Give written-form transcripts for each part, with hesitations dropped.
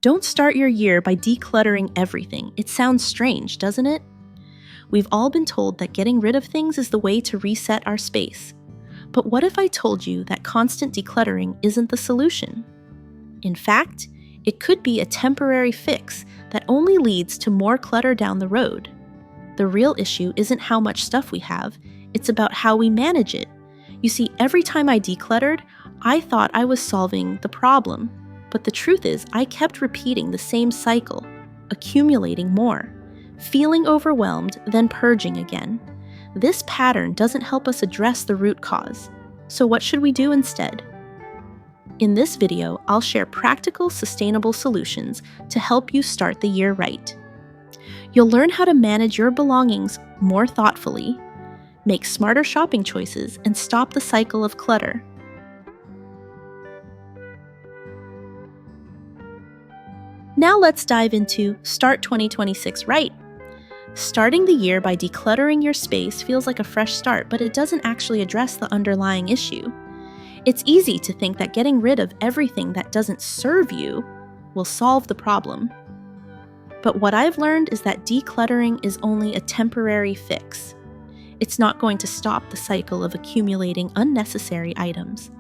Don't start your year by decluttering everything. It sounds strange, doesn't it? We've all been told that getting rid of things is the way to reset our space. But what if I told you that constant decluttering isn't the solution? In fact, it could be a temporary fix that only leads to more clutter down the road. The real issue isn't how much stuff we have, it's about how we manage it. You see, every time I decluttered, I thought I was solving the problem. But the truth is, I kept repeating the same cycle, accumulating more, feeling overwhelmed, then purging again. This pattern doesn't help us address the root cause. So what should we do instead? In this video, I'll share practical, sustainable solutions to help you start the year right. You'll learn how to manage your belongings more thoughtfully, make smarter shopping choices, and stop the cycle of clutter. Now let's dive into Start 2026 Right. Starting the year by decluttering your space feels like a fresh start, but it doesn't actually address the underlying issue. It's easy to think that getting rid of everything that doesn't serve you will solve the problem. But what I've learned is that decluttering is only a temporary fix. It's not going to stop the cycle of accumulating unnecessary items.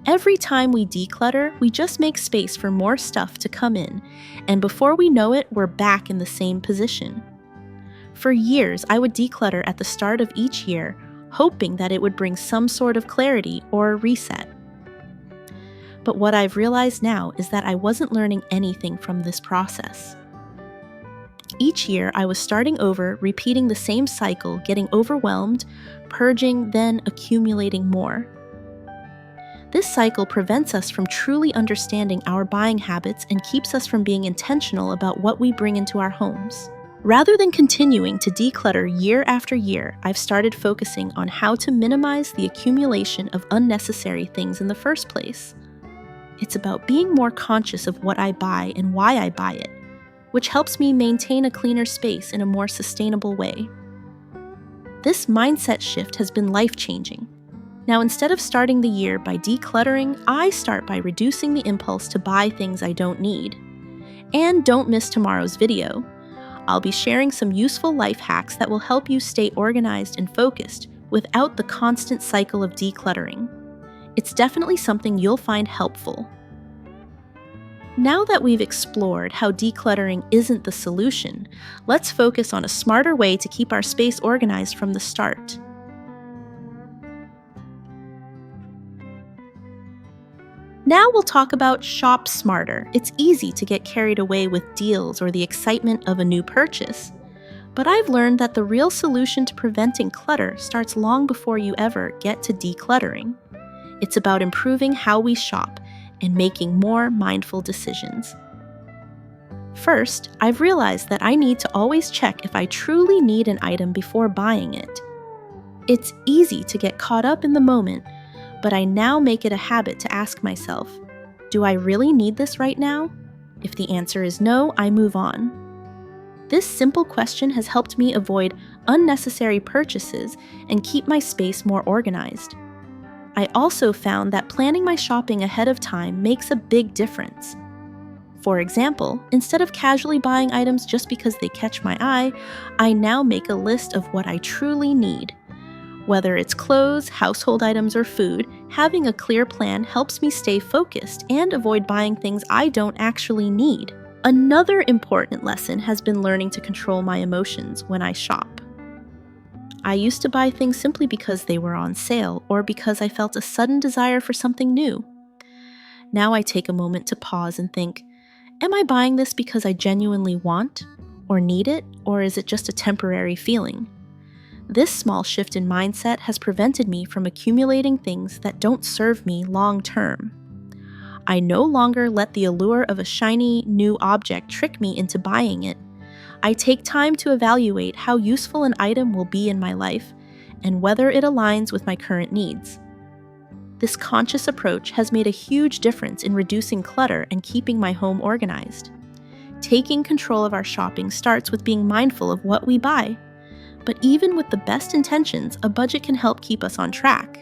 Every time we declutter, we just make space for more stuff to come in, and before we know it, we're back in the same position. For years, I would declutter at the start of each year, hoping that it would bring some sort of clarity or a reset. But what I've realized now is that I wasn't learning anything from this process. Each year, I was starting over, repeating the same cycle, getting overwhelmed, purging, then accumulating more. This cycle prevents us from truly understanding our buying habits and keeps us from being intentional about what we bring into our homes. Rather than continuing to declutter year after year, I've started focusing on how to minimize the accumulation of unnecessary things in the first place. It's about being more conscious of what I buy and why I buy it, which helps me maintain a cleaner space in a more sustainable way. This mindset shift has been life-changing. Now, instead of starting the year by decluttering, I start by reducing the impulse to buy things I don't need. And don't miss tomorrow's video. I'll be sharing some useful life hacks that will help you stay organized and focused without the constant cycle of decluttering. It's definitely something you'll find helpful. Now that we've explored how decluttering isn't the solution, let's focus on a smarter way to keep our space organized from the start. Now we'll talk about shop smarter. It's easy to get carried away with deals or the excitement of a new purchase. But I've learned that the real solution to preventing clutter starts long before you ever get to decluttering. It's about improving how we shop and making more mindful decisions. First, I've realized that I need to always check if I truly need an item before buying it. It's easy to get caught up in the moment, but I now make it a habit to ask myself, do I really need this right now? If the answer is no, I move on. This simple question has helped me avoid unnecessary purchases and keep my space more organized. I also found that planning my shopping ahead of time makes a big difference. For example, instead of casually buying items just because they catch my eye, I now make a list of what I truly need. Whether it's clothes, household items, or food, having a clear plan helps me stay focused and avoid buying things I don't actually need. Another important lesson has been learning to control my emotions when I shop. I used to buy things simply because they were on sale or because I felt a sudden desire for something new. Now I take a moment to pause and think, am I buying this because I genuinely want or need it, or is it just a temporary feeling? This small shift in mindset has prevented me from accumulating things that don't serve me long term. I no longer let the allure of a shiny, new object trick me into buying it. I take time to evaluate how useful an item will be in my life and whether it aligns with my current needs. This conscious approach has made a huge difference in reducing clutter and keeping my home organized. Taking control of our shopping starts with being mindful of what we buy. But even with the best intentions, a budget can help keep us on track.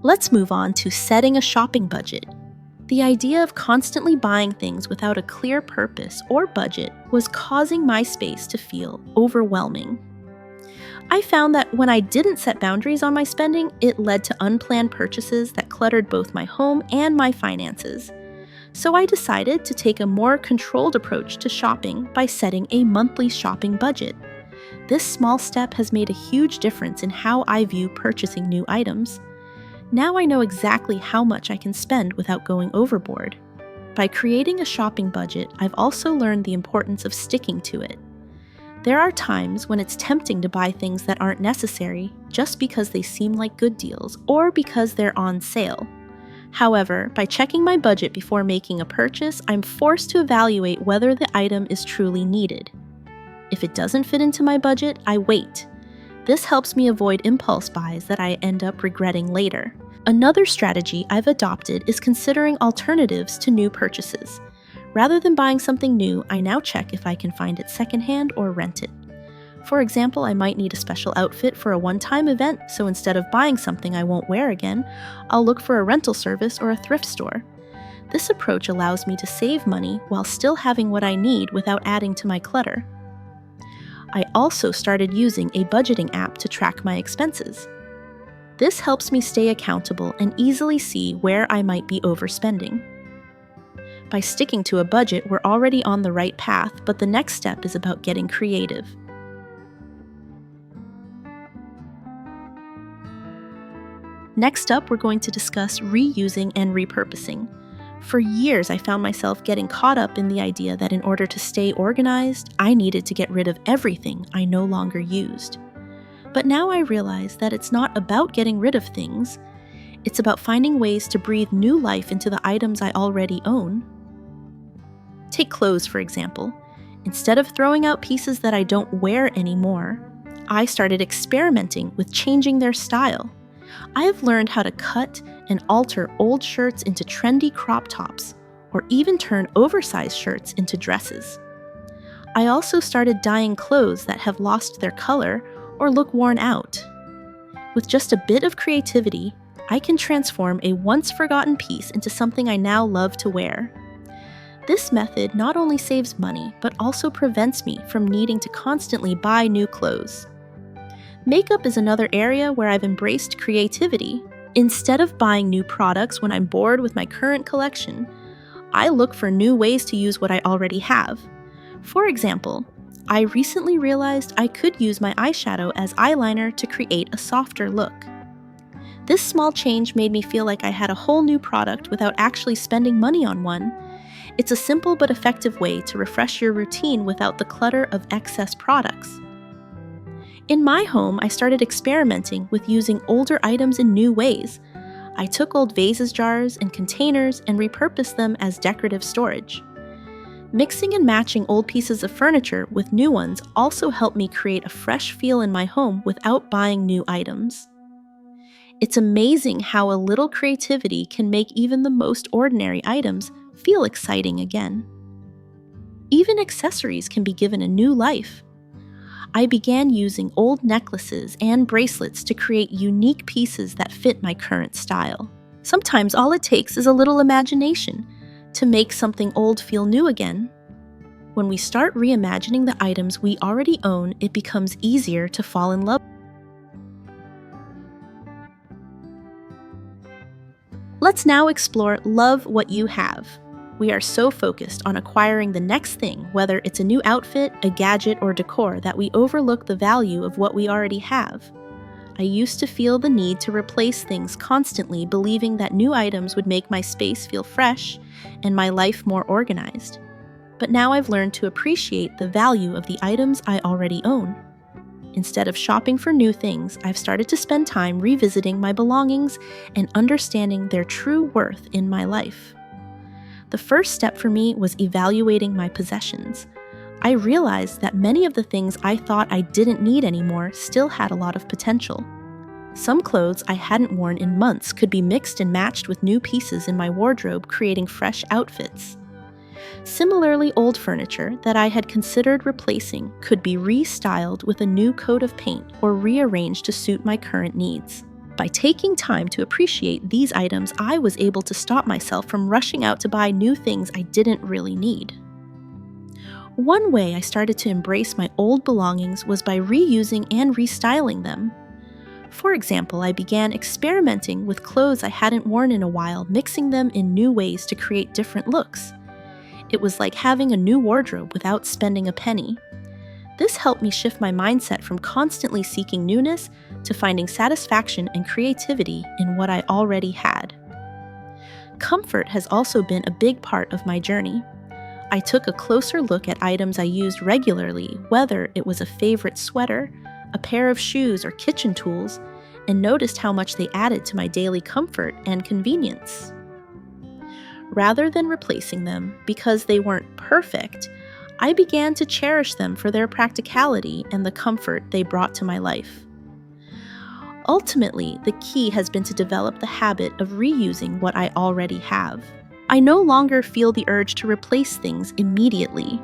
Let's move on to setting a shopping budget. The idea of constantly buying things without a clear purpose or budget was causing my space to feel overwhelming. I found that when I didn't set boundaries on my spending, it led to unplanned purchases that cluttered both my home and my finances. So I decided to take a more controlled approach to shopping by setting a monthly shopping budget. This small step has made a huge difference in how I view purchasing new items. Now I know exactly how much I can spend without going overboard. By creating a shopping budget, I've also learned the importance of sticking to it. There are times when it's tempting to buy things that aren't necessary just because they seem like good deals or because they're on sale. However, by checking my budget before making a purchase, I'm forced to evaluate whether the item is truly needed. If it doesn't fit into my budget, I wait. This helps me avoid impulse buys that I end up regretting later. Another strategy I've adopted is considering alternatives to new purchases. Rather than buying something new, I now check if I can find it secondhand or rent it. For example, I might need a special outfit for a one-time event, so instead of buying something I won't wear again, I'll look for a rental service or a thrift store. This approach allows me to save money while still having what I need without adding to my clutter. I also started using a budgeting app to track my expenses. This helps me stay accountable and easily see where I might be overspending. By sticking to a budget, we're already on the right path, but the next step is about getting creative. Next up, we're going to discuss reusing and repurposing. For years, I found myself getting caught up in the idea that in order to stay organized, I needed to get rid of everything I no longer used. But now I realize that it's not about getting rid of things. It's about finding ways to breathe new life into the items I already own. Take clothes, for example. Instead of throwing out pieces that I don't wear anymore, I started experimenting with changing their style. I have learned how to cut and alter old shirts into trendy crop tops, or even turn oversized shirts into dresses. I also started dyeing clothes that have lost their color or look worn out. With just a bit of creativity, I can transform a once-forgotten piece into something I now love to wear. This method not only saves money, but also prevents me from needing to constantly buy new clothes. Makeup is another area where I've embraced creativity. Instead of buying new products when I'm bored with my current collection, I look for new ways to use what I already have. For example, I recently realized I could use my eyeshadow as eyeliner to create a softer look. This small change made me feel like I had a whole new product without actually spending money on one. It's a simple but effective way to refresh your routine without the clutter of excess products. In my home, I started experimenting with using older items in new ways. I took old vases, jars, and containers and repurposed them as decorative storage. Mixing and matching old pieces of furniture with new ones also helped me create a fresh feel in my home without buying new items. It's amazing how a little creativity can make even the most ordinary items feel exciting again. Even accessories can be given a new life. I began using old necklaces and bracelets to create unique pieces that fit my current style. Sometimes all it takes is a little imagination to make something old feel new again. When we start reimagining the items we already own, it becomes easier to fall in love. Let's now explore love what you have. We are so focused on acquiring the next thing, whether it's a new outfit, a gadget, or decor, that we overlook the value of what we already have. I used to feel the need to replace things constantly, believing that new items would make my space feel fresh and my life more organized. But now I've learned to appreciate the value of the items I already own. Instead of shopping for new things, I've started to spend time revisiting my belongings and understanding their true worth in my life. The first step for me was evaluating my possessions. I realized that many of the things I thought I didn't need anymore still had a lot of potential. Some clothes I hadn't worn in months could be mixed and matched with new pieces in my wardrobe, creating fresh outfits. Similarly, old furniture that I had considered replacing could be restyled with a new coat of paint or rearranged to suit my current needs. By taking time to appreciate these items, I was able to stop myself from rushing out to buy new things I didn't really need. One way I started to embrace my old belongings was by reusing and restyling them. For example, I began experimenting with clothes I hadn't worn in a while, mixing them in new ways to create different looks. It was like having a new wardrobe without spending a penny. This helped me shift my mindset from constantly seeking newness to finding satisfaction and creativity in what I already had. Comfort has also been a big part of my journey. I took a closer look at items I used regularly, whether it was a favorite sweater, a pair of shoes, or kitchen tools, and noticed how much they added to my daily comfort and convenience. Rather than replacing them because they weren't perfect, I began to cherish them for their practicality and the comfort they brought to my life. Ultimately, the key has been to develop the habit of reusing what I already have. I no longer feel the urge to replace things immediately.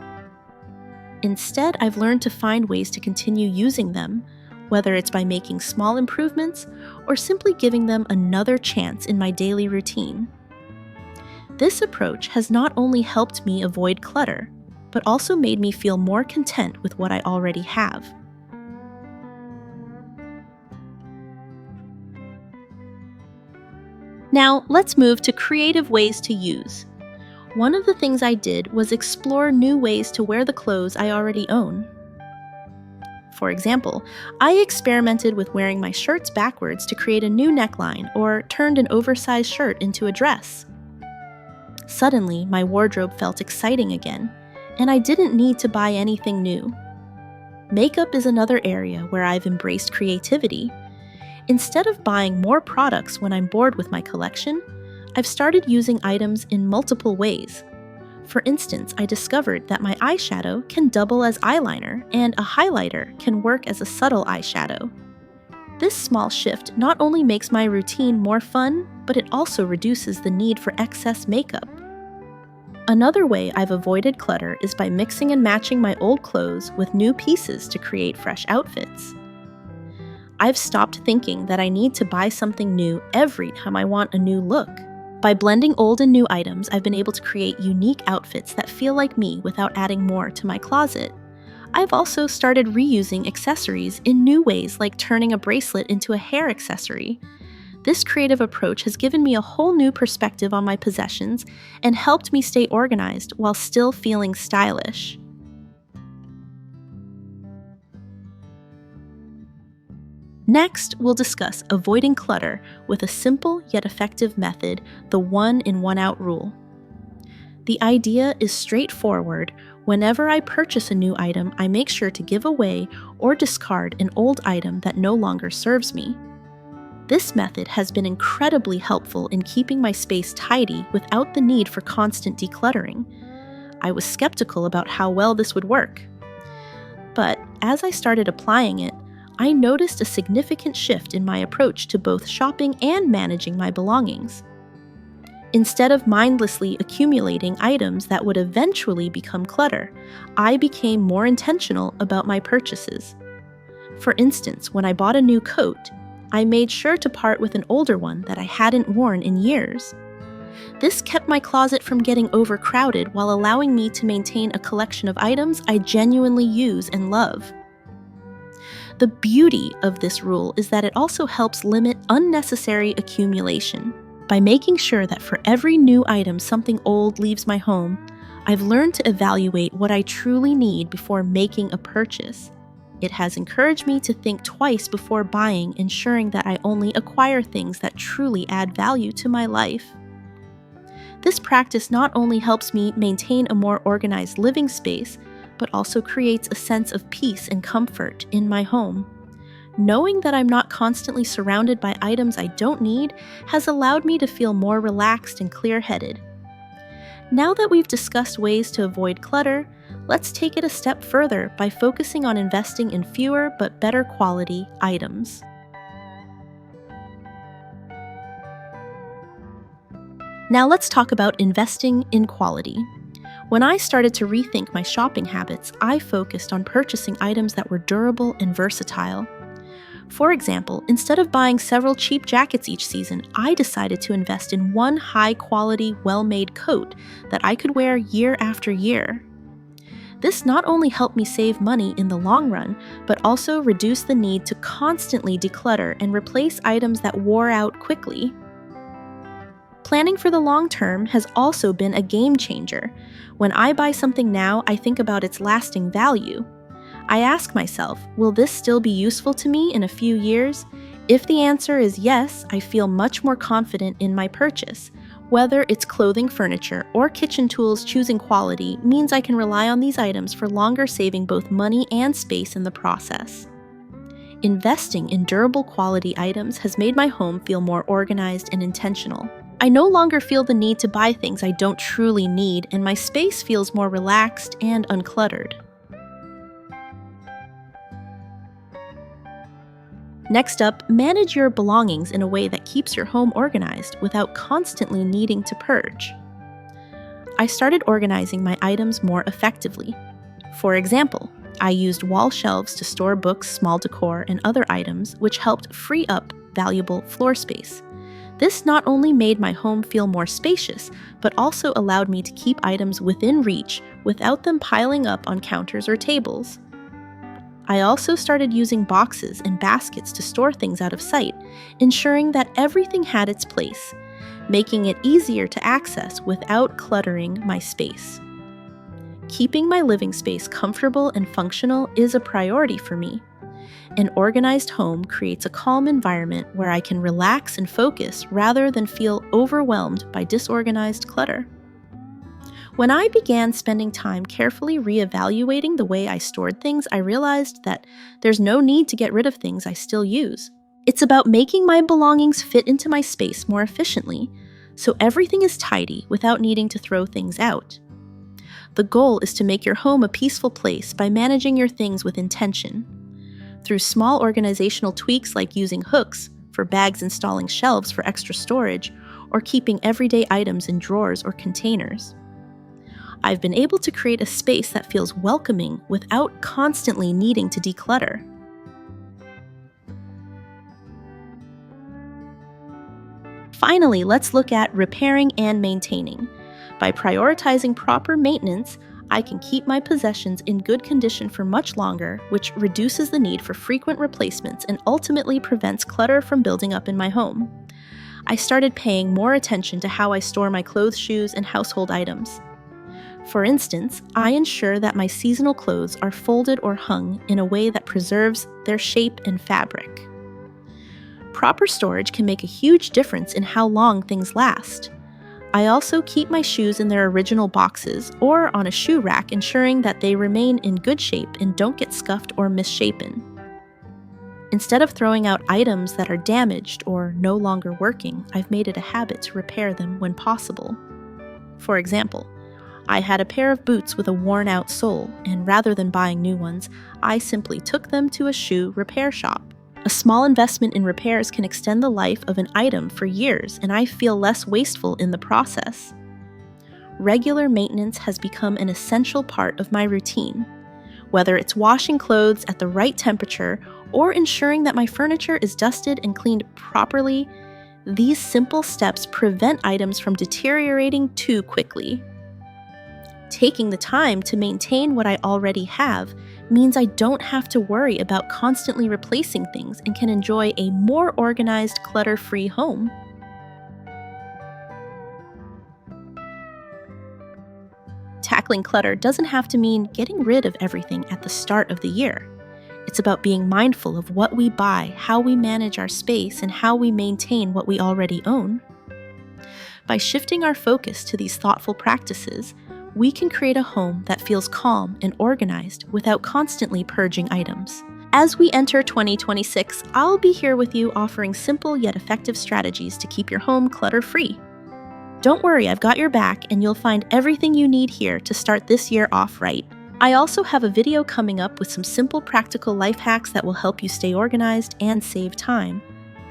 Instead, I've learned to find ways to continue using them, whether it's by making small improvements or simply giving them another chance in my daily routine. This approach has not only helped me avoid clutter, but also made me feel more content with what I already have. Now, let's move to creative ways to use. One of the things I did was explore new ways to wear the clothes I already own. For example, I experimented with wearing my shirts backwards to create a new neckline, or turned an oversized shirt into a dress. Suddenly, my wardrobe felt exciting again, and I didn't need to buy anything new. Makeup is another area where I've embraced creativity. Instead of buying more products when I'm bored with my collection, I've started using items in multiple ways. For instance, I discovered that my eyeshadow can double as eyeliner, and a highlighter can work as a subtle eyeshadow. This small shift not only makes my routine more fun, but it also reduces the need for excess makeup. Another way I've avoided clutter is by mixing and matching my old clothes with new pieces to create fresh outfits. I've stopped thinking that I need to buy something new every time I want a new look. By blending old and new items, I've been able to create unique outfits that feel like me without adding more to my closet. I've also started reusing accessories in new ways, like turning a bracelet into a hair accessory. This creative approach has given me a whole new perspective on my possessions and helped me stay organized while still feeling stylish. Next, we'll discuss avoiding clutter with a simple yet effective method, the one-in, one-out rule. The idea is straightforward. Whenever I purchase a new item, I make sure to give away or discard an old item that no longer serves me. This method has been incredibly helpful in keeping my space tidy without the need for constant decluttering. I was skeptical about how well this would work. But as I started applying it, I noticed a significant shift in my approach to both shopping and managing my belongings. Instead of mindlessly accumulating items that would eventually become clutter, I became more intentional about my purchases. For instance, when I bought a new coat, I made sure to part with an older one that I hadn't worn in years. This kept my closet from getting overcrowded while allowing me to maintain a collection of items I genuinely use and love. The beauty of this rule is that it also helps limit unnecessary accumulation. By making sure that for every new item something old leaves my home, I've learned to evaluate what I truly need before making a purchase. It has encouraged me to think twice before buying, ensuring that I only acquire things that truly add value to my life. This practice not only helps me maintain a more organized living space, but also creates a sense of peace and comfort in my home. Knowing that I'm not constantly surrounded by items I don't need has allowed me to feel more relaxed and clear-headed. Now that we've discussed ways to avoid clutter, let's take it a step further by focusing on investing in fewer but better quality items. Now let's talk about investing in quality. When I started to rethink my shopping habits, I focused on purchasing items that were durable and versatile. For example, instead of buying several cheap jackets each season, I decided to invest in one high-quality, well-made coat that I could wear year after year. This not only helped me save money in the long run, but also reduced the need to constantly declutter and replace items that wore out quickly. Planning for the long term has also been a game changer. When I buy something now, I think about its lasting value. I ask myself, will this still be useful to me in a few years? If the answer is yes, I feel much more confident in my purchase. Whether it's clothing, furniture, or kitchen tools, choosing quality means I can rely on these items for longer, saving both money and space in the process. Investing in durable quality items has made my home feel more organized and intentional. I no longer feel the need to buy things I don't truly need, and my space feels more relaxed and uncluttered. Next up, manage your belongings in a way that keeps your home organized without constantly needing to purge. I started organizing my items more effectively. For example, I used wall shelves to store books, small decor, and other items, which helped free up valuable floor space. This not only made my home feel more spacious, but also allowed me to keep items within reach without them piling up on counters or tables. I also started using boxes and baskets to store things out of sight, ensuring that everything had its place, making it easier to access without cluttering my space. Keeping my living space comfortable and functional is a priority for me. An organized home creates a calm environment where I can relax and focus rather than feel overwhelmed by disorganized clutter. When I began spending time carefully reevaluating the way I stored things, I realized that there's no need to get rid of things I still use. It's about making my belongings fit into my space more efficiently, so everything is tidy without needing to throw things out. The goal is to make your home a peaceful place by managing your things with intention. Through small organizational tweaks like using hooks for bags, installing shelves for extra storage, or keeping everyday items in drawers or containers, I've been able to create a space that feels welcoming without constantly needing to declutter. Finally, let's look at repairing and maintaining. By prioritizing proper maintenance, I can keep my possessions in good condition for much longer, which reduces the need for frequent replacements and ultimately prevents clutter from building up in my home. I started paying more attention to how I store my clothes, shoes, and household items. For instance, I ensure that my seasonal clothes are folded or hung in a way that preserves their shape and fabric. Proper storage can make a huge difference in how long things last. I also keep my shoes in their original boxes or on a shoe rack, ensuring that they remain in good shape and don't get scuffed or misshapen. Instead of throwing out items that are damaged or no longer working, I've made it a habit to repair them when possible. For example, I had a pair of boots with a worn-out sole, and rather than buying new ones, I simply took them to a shoe repair shop. A small investment in repairs can extend the life of an item for years, and I feel less wasteful in the process. Regular maintenance has become an essential part of my routine. Whether it's washing clothes at the right temperature or ensuring that my furniture is dusted and cleaned properly, these simple steps prevent items from deteriorating too quickly. Taking the time to maintain what I already have means I don't have to worry about constantly replacing things and can enjoy a more organized, clutter-free home. Tackling clutter doesn't have to mean getting rid of everything at the start of the year. It's about being mindful of what we buy, how we manage our space, and how we maintain what we already own. By shifting our focus to these thoughtful practices, we can create a home that feels calm and organized without constantly purging items. As we enter 2026, I'll be here with you offering simple yet effective strategies to keep your home clutter-free. Don't worry, I've got your back, and you'll find everything you need here to start this year off right. I also have a video coming up with some simple practical life hacks that will help you stay organized and save time.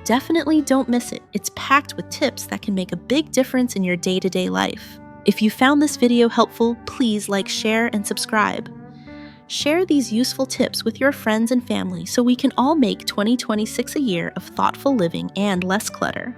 Definitely don't miss it. It's packed with tips that can make a big difference in your day-to-day life. If you found this video helpful, please like, share, and subscribe. Share these useful tips with your friends and family so we can all make 2026 a year of thoughtful living and less clutter.